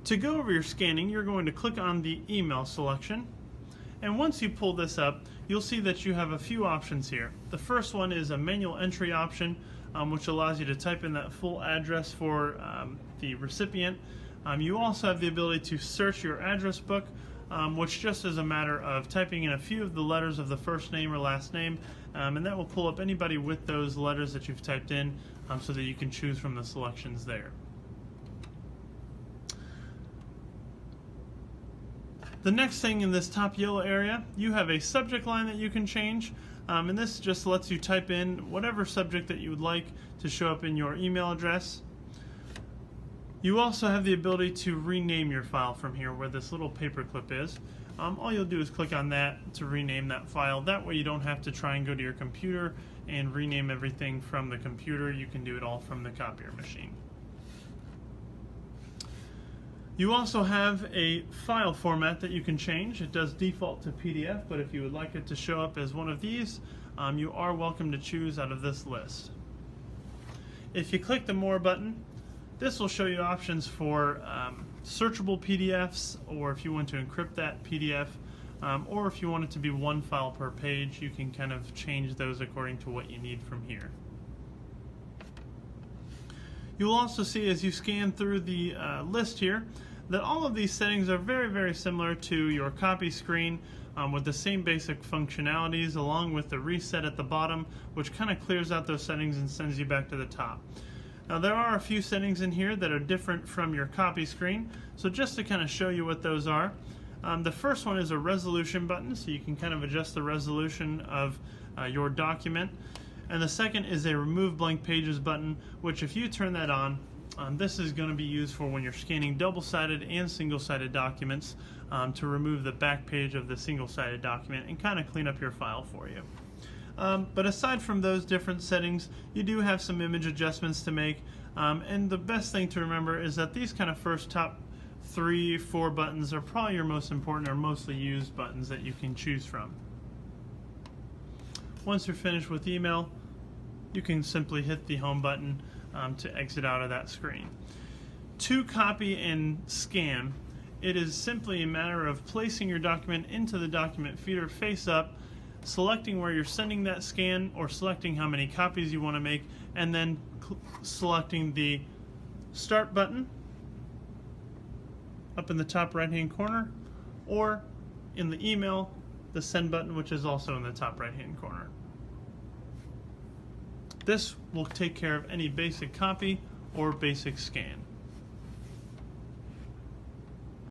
To go over your scanning, you're going to click on the email selection, and once you pull this up, you'll see that you have a few options here. The first one is a manual entry option, which allows you to type in that full address for the recipient. You also have the ability to search your address book, which just is a matter of typing in a few of the letters of the first name or last name, and that will pull up anybody with those letters that you've typed in, so that you can choose from the selections there. The next thing in this top yellow area, you have a subject line that you can change, and this just lets you type in whatever subject that you would like to show up in your email address. You also have the ability to rename your file from here where this little paperclip is. All you'll do is click on that to rename that file. That way you don't have to try and go to your computer and rename everything from the computer. You can do it all from the copier machine. You also have a file format that you can change. It does default to PDF, but if you would like it to show up as one of these, you are welcome to choose out of this list. If you click the More button, this will show you options for searchable PDFs, or if you want to encrypt that PDF, or if you want it to be one file per page, you can kind of change those according to what you need from here. You'll also see as you scan through the list here that all of these settings are very, very similar to your copy screen, with the same basic functionalities, along with the reset at the bottom, which kind of clears out those settings and sends you back to the top. Now there are a few settings in here that are different from your copy screen, so just to kind of show you what those are, the first one is a resolution button, so you can kind of adjust the resolution of your document. And the second is a remove blank pages button, which if you turn that on, this is going to be used for when you're scanning double-sided and single-sided documents, to remove the back page of the single-sided document and kind of clean up your file for you. But aside from those different settings, you do have some image adjustments to make, and the best thing to remember is that these kind of first top 3-4 buttons are probably your most important or mostly used buttons that you can choose from. Once you're finished with email, you can simply hit the home button to exit out of that screen. To copy and scan, it is simply a matter of placing your document into the document feeder face up, selecting where you're sending that scan or selecting how many copies you want to make, and then selecting the Start button up in the top right hand corner, or in the email, the Send button, which is also in the top right hand corner. This will take care of any basic copy or basic scan.